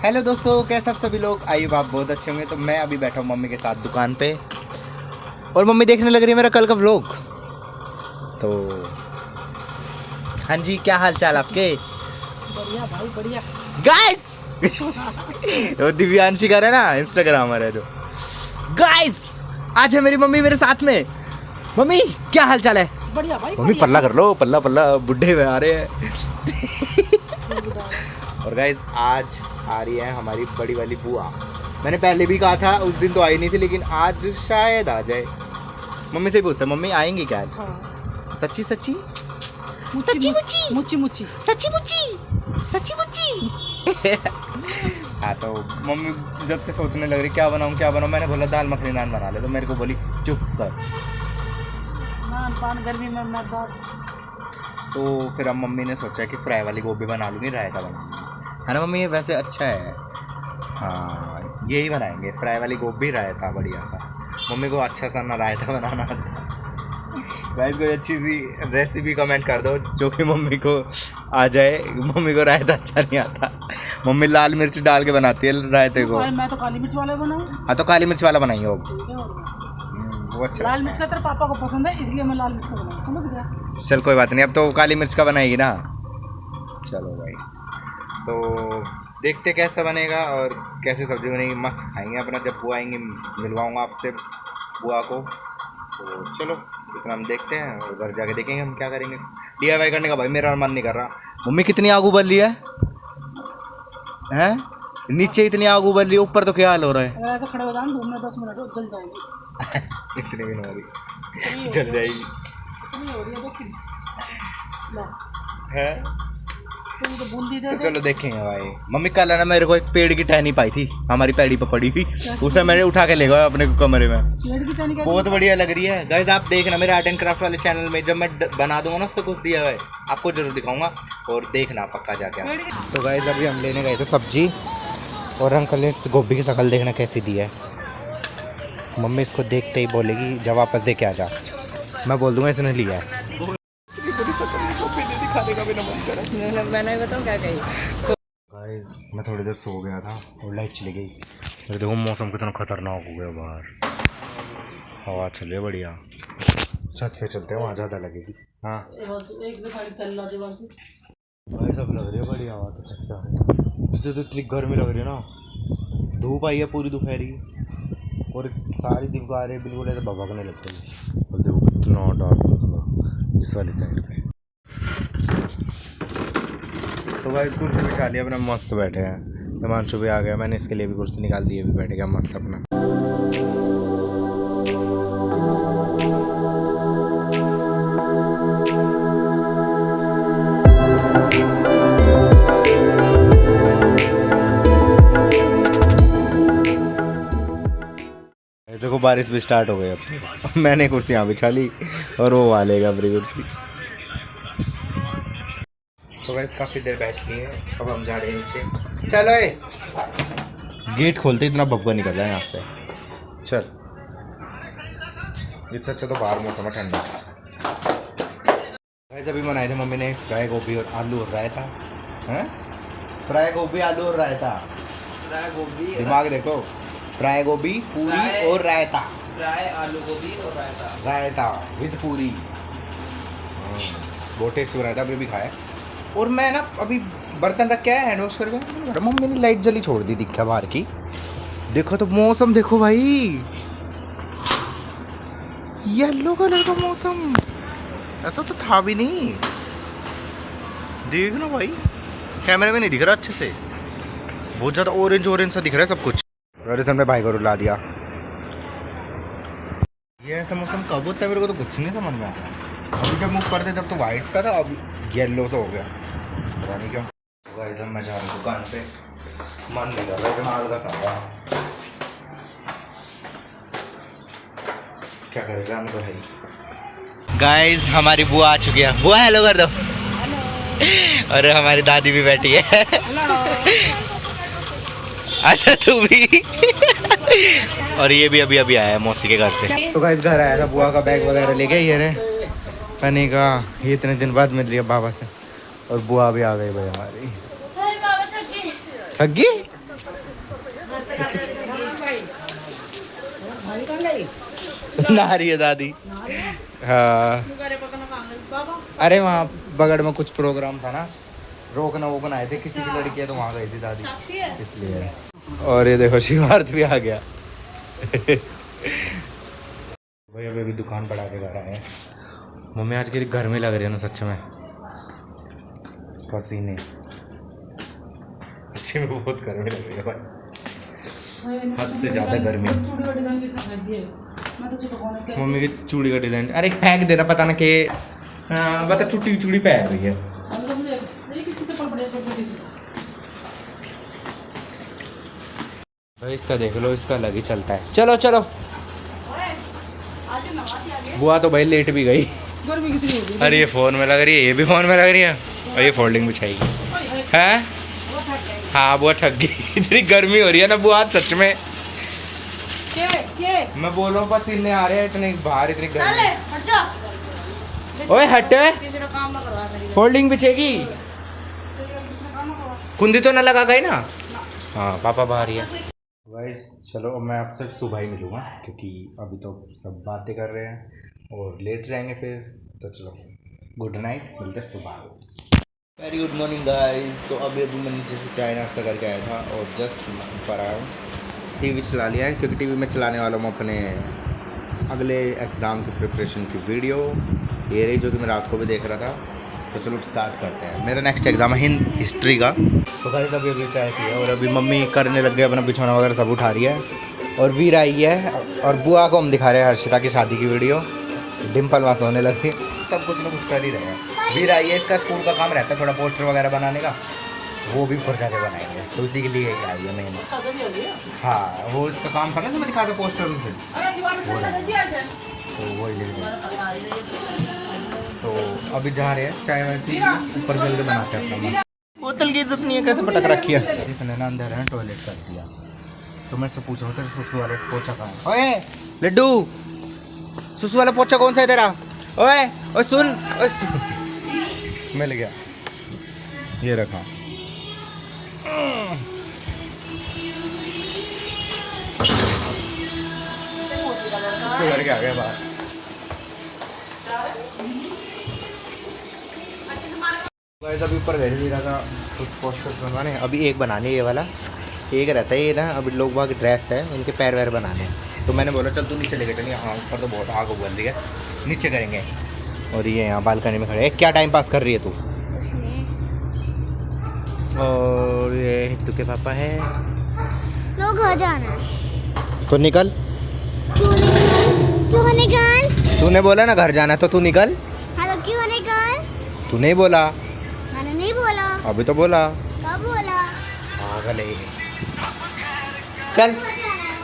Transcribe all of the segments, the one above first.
Hello दोस्तों, कैसे आप सभी लोग। आई आप बहुत अच्छे होंगे। तो मैं अभी बैठा हूँ मम्मी के साथ दुकान पे और मम्मी देखने लग रही है मेरा कल का व्लॉग। तो हाँ जी, क्या हाल चाल आपके। बढ़िया भाई बढ़िया। गाइस वो दिव्यांशी का है ना इंस्टाग्रामर है जो। गाइस आज है मेरी मम्मी मेरे साथ में। मम्मी क्या हाल चाल है। बढ़िया भाई मम्मी पल्ला कर लो, पल्ला पल्ला बुढ़े में आ रहे हैं। और गाइस आज आ रही है हमारी बड़ी वाली बुआ। मैंने पहले भी कहा था, उस दिन तो आई नहीं थी, लेकिन आज शायद आ जाए। मम्मी से ही पूछते मम्मी आएंगी क्या आज। हाँ। सच्ची सच्ची सच्ची मुच्ची मुच्ची मुच्ची सच्ची मुच्ची सच्ची मुच्ची। हाँ तो मम्मी जब से सोचने लग रही क्या बनाऊँ। मैंने बोला दाल मखनी नान बना ले, तो मेरे को बोली चुप कर। नान पान गर्मी में मर्दार। तो फिर अब मम्मी ने सोचा कि फ्राई वाली गोभी बना लूँगी, रायता बना है ना मम्मी। ये वैसे अच्छा है। हाँ यही बनाएंगे, फ्राई वाली गोभी रायता बढ़िया सा। मम्मी को अच्छा सा ना रायता बनाना आता। गाइस कोई अच्छी सी रेसिपी कमेंट कर दो जो कि मम्मी को आ जाए। मम्मी को रायता अच्छा नहीं आता। मम्मी लाल मिर्च डाल के बनाती है रायते को। मैं तो काली मिर्च वाला बनाऊं। हाँ तो काली मिर्च वाला बनाइए वो अच्छा। लाल मिर्च का तेरे पापा को पसंद है, इसलिए मैं लाल मिर्च का बनाऊं, समझ गया। चल कोई बात नहीं, अब तो काली मिर्च का बनाएगी ना। चलो भाई, तो देखते कैसा बनेगा और कैसे सब्जी बनेगी। मस्त खाएंगे अपना। जब बुआ आएंगी मिलवाऊंगा आपसे बुआ को। तो चलो इतना हम देखते हैं और घर जाके देखेंगे हम क्या करेंगे। DIY करने का भाई मेरा मन नहीं कर रहा। मम्मी कितनी आग उबल रही है हैं? नीचे इतनी आग उबल रही है, ऊपर तो क्या हाल हो रहा है। अगर ऐसे खड़े हो जाएं धूप में 10 मिनट जल जाएंगे। इतनी भी नहीं हो रही, जल जाएगी। इतनी हो रही है देखिए ला है तो बूंदी दे तो दे। चलो देखेंगे भाई। मम्मी कल है ना मेरे को एक पेड़ की टहनी पाई थी हमारी पैड़ी पे पड़ी हुई, उसे मैंने उठा के ले गया अपने कमरे में। लड़की तो नहीं बहुत बढ़िया लग रही है। गाइस आप देखना मेरे आर्ट एंड क्राफ्ट वाले चैनल में, जब मैं बना दूंगा ना उससे कुछ दिया है आपको जरूर दिखाऊंगा और देखना पक्का जाके। तो गाइस अभी हम लेने गए थे सब्जी और अंकल ने इस गोभी की शक्ल देखना कैसी दी है। मम्मी इसको देखते ही बोलेगी जा वापस दे के आ जा। मैं बोल दूंगा इसने लिया है। मैंने बताऊं क्या कही। गाइस मैं थोड़ी देर सो गया था और लाइट चली गई। अरे देखो मौसम कितना खतरनाक हो गया बाहर। हवा चल रही है बढ़िया। छत पे चलते हैं, वहाँ ज़्यादा लगेगी। हाँ भाई सब लग रही है बढ़िया हवा तो छत पे। इससे तो इतनी गर्मी लग रही है ना। धूप आई है पूरी दोपहरी और सारी दीवारें बिल्कुल ऐसे भभकने लगती हैं। और देखो कितना डार्क निकला इस वाली साइड पे। तो भाई कुर्सी बिछा लिया अपना, मस्त बैठे हैं। हिमांशु भी आ गया, मैंने इसके लिए भी कुर्सी निकाल दी है, भी बैठ गया मस्त अपना। ऐसे को बारिश भी स्टार्ट हो गई अब। मैंने कुर्सी यहाँ बिछा ली और वो वालेगा अपनी कुर्सी। तो गाइस काफ़ी देर बैठ लिए हैं, अब हम जा रहे हैं नीचे। चलो गेट खोलते इतना भगवा निकल रहा है यहाँ से। चल इससे अच्छा तो बाहर मौसम ठंडा। गाइस अभी बनाए थे मम्मी ने फ्राई गोभी और आलू और रायता। हैं फ्राई गोभी आलू और रायता। फ्राई गोभी दिमाग देखो, फ्राई गोभी पूरी और रायता। फ्राई आलू गोभी और रायता। रायता विद पूरी। बहुत टेस्टी रायता, अभी भी खाया। और मैं ना अभी बर्तन रख के आया हैंड वॉश करके। मम्मी ने लाइट जली छोड़ दी दिखा बाहर की। देखो तो मौसम देखो भाई, येलो कलर का मौसम। ऐसा तो था भी नहीं। देख ना भाई, कैमरे में नहीं दिख रहा अच्छे से। बहुत ज़्यादा ऑरेंज ऑरेंज सा दिख रहा है सब कुछ। और इस हमने भाई को रुला दिया। ये ऐसा मौसम कब होता है मेरे को तो कुछ नहीं समझ में आता। अभी जब मुँह करते तब तो वाइट सा था, अब येलो सा हो गया, पता नहीं क्यों। गाइस अब मैं जा रहा हूँ दुकान पे, मन नहीं कर रहा है हल्का सा। क्या करेगा हम तो भाई। गाइस हमारी बुआ आ चुकी है। बुआ हेलो कर दो। अरे हमारी दादी भी बैठी है। अच्छा तू भी। और ये भी अभी अभी आया है मौसी के घर से। तो गाइस घर आया था, बुआ का बैग वगैरह ले गए। ये रे पनी का ये इतने दिन बाद मिल रही है बाबा से। और बुआ भी आ गई भाई हमारी। थक गई? ना रही है दादी। हाँ अरे वहाँ बगड़ में कुछ प्रोग्राम था ना, रोकना वोकना आए थे किसी की लड़की है तो वहाँ गई थी दादी इसलिए। और ये देखो शिवार्थ भी आ गया। भाई अभी दुकान बढ़ा के जा रहे हैं। मम्मी आज की गर्मी लग रही है ना सच में, पसीने सच्ची में बहुत गर्मी लग रही है भाई, हद से ज़्यादा गर्मी। मम्मी की चूड़ी का डिज़ाइन, अरे फेंक देना पता ना कि हाँ बता टूटी हुई चूड़ी पहन रही है। भाई इसका देख लो, इसका अलग ही चलता है। चलो चलो बुआ तो भाई लेट भी गई। अरे ये फ़ोन में लग रही है, ये भी फ़ोन में लग रही है, और ये फोल्डिंग बिछाएगी हैं। हाँ बुआ ठग गई। इतनी गर्मी हो रही है ना बुआ सच में। मैं बोल रहा हूँ पसीने आ रहे हैं इतने बाहर, इतनी गर्मी। ओए हट, फोल्डिंग बिछेगी, कुंदी तो ना लगा गई ना। हाँ पापा बाहर ही है। गाइस चलो अब मैं आपसे सुबह ही मिलूँगा क्योंकि अभी तो सब बातें कर रहे हैं और लेट जाएंगे फिर, तो चलो गुड नाइट, मिलते हैं सुबह। Very good morning guys. तो अभी मैं नीचे से चाय नाश्ता करके आया था और जस्ट ऊपर आया हूँ, टीवी चला लिया है क्योंकि टीवी में चलाने वाला हूँ अपने अगले एग्ज़ाम की प्रिपरेशन की वीडियो, ये रही जो कि मैं रात को भी देख रहा था। तो चलो स्टार्ट करते हैं। मेरा नेक्स्ट एग्ज़ाम है हिस्ट्री का। तो गाइस अभी चाय पी है और अभी मम्मी करने लग गए, अपना बिछौना वगैरह सब उठा रही है और वीर आई है और बुआ को हम दिखा रहे हैं हर्षिता की शादी की वीडियो। डिम्पल वहाँ सोने लगी, सब कुछ ना कुछ कर ही रहे हैं। वीर आई है, इसका स्कूल का काम रहता है थोड़ा पोस्टर वगैरह बनाने का, वो भी ऊपर जाके बनाएंगे, तो उसी के लिए आई है मैंने। हाँ वो इसका काम था ना जो मैं दिखा था पोस्टर उनसे, तो वो ले तो अभी जा रहे हैं चाय वाय पी, ऊपर मिल के बनाते हैं अपना। बोतल की इज्जत नहीं है, कैसे पटक रखी है। जिसने ना अंदर है टॉयलेट कर दिया, तो मैं से पूछा तेरे सुसु वाला पोछा कहाँ है। ओए लड्डू, सुसु वाला पोछा कौन सा है तेरा? ओए ओए सुन, मिल गया, ये रखा। करके आ गया बाहर। अभी ऊपर घर भी रहा था कुछ पोस्टर्स बनवाने, अभी एक बनाने ये वाला, एक रहता है ये ना, अभी लोग वहाँ की ड्रेस है इनके पैर वैर बनाने हैं, तो मैंने बोला चल तू नीचे लेके चल, हाँ ऊपर तो बहुत आग उबल रही है, नीचे करेंगे। और ये यहाँ बालकनी में खड़े हैं। क्या टाइम पास कर रही है तू? और ये हिट्टू के पापा है, लोग घर जाना तो निकल। क्यों निकल? तूने बोला ना घर जाना, तो तू निकल। हेलो क्यों निकल? तू नहीं बोला? मैंने नहीं बोला। अभी तो बोला। कब बोला? पागल है। चल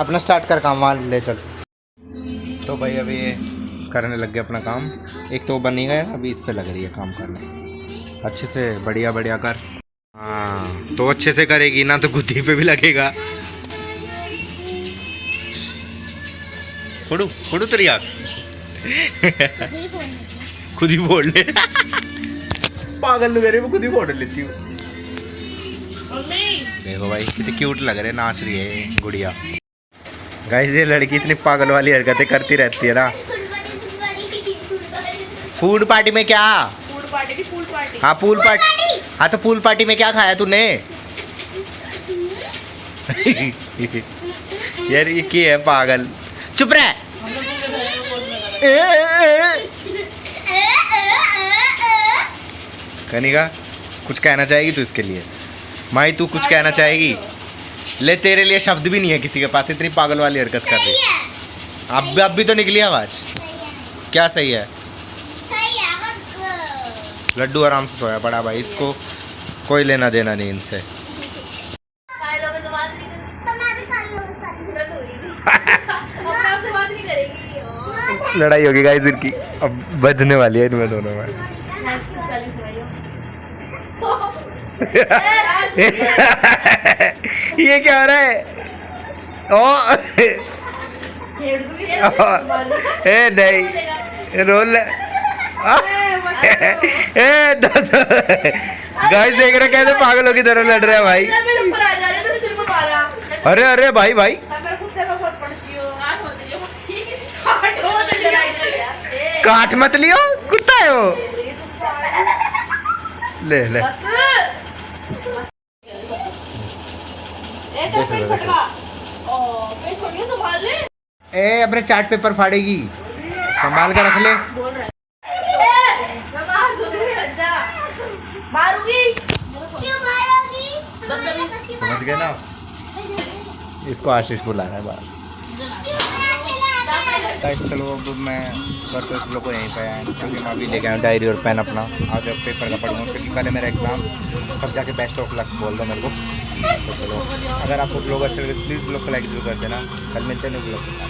अपना स्टार्ट कर काम, वहाँ ले चल। तो भाई अभी ये करने लग गए अपना काम, एक तो बन ही गया, अभी इस पे लग रही है काम करने अच्छे से, बढ़िया बढ़िया कर। हाँ तो अच्छे से करेगी ना तो गुद्दी पे भी लगेगा। फोड़ू फोड़ू तेरी आँख। खुद ही फोड़ ले। पागल लग रही, वो खुद ही फोड़ लेती हूँ। देखो भाई कितनी क्यूट लग रहे, नाच रही है गुड़िया। गाइस ये लड़की इतनी पागल वाली हरकतें करती रहती है ना। फूड पार्टी में क्या? फूड पार्टी की फूड पार्टी। हाँ पूल पार्टी। हाँ तो पूल पार्टी में क्या खाया तूने? यार ये क्या है पागल, चुप रह। कनिका कुछ कहना चाहेगी तू इसके लिए? माई तू कुछ कहना चाहेगी? ले तेरे लिए शब्द भी नहीं है किसी के पास, इतनी पागल वाली हरकत कर रही। अब भी तो निकली आवाज। क्या सही है? लड्डू आराम से सोया पड़ा भाई, इसको कोई लेना देना नहीं इनसे। लड़ाई होगी गाइस इनकी, अब बजने वाली है इनमें दोनों में। ये क्या हो रहा है? ओ ए नहीं रोल ए गाइस देख रहे कैसे पागलों की तरह लड़ रहे हैं भाई। अरे अरे भाई भाई मैं कुत्ते को बहुत पड़ती हूँ काट मत लियो, कुत्ता है वो। ले ले ए अपने चार्ट पेपर फाड़ेगी, संभाल कर रख ले। मारूंगी क्यों मारोगी? समझ गए ना, इसको आशीष बुला रहा है बाहर। चलो अब मैं बस इस लोग को यहीं पे आया क्योंकि मैं अभी लेके आया हूँ डायरी और पेन अपना, आगे पेपर का पढ़ूँगा क्योंकि कल है मेरा एग्ज़ाम। सब जाके बेस्ट ऑफ लक बोल दो मेरे को। तो चलो, अगर आपको ब्लॉग अच्छा लगे प्लीज़ ब्लॉग को लाइक जरूर कर देना। कल मिलते हैं ब्लॉग के साथ।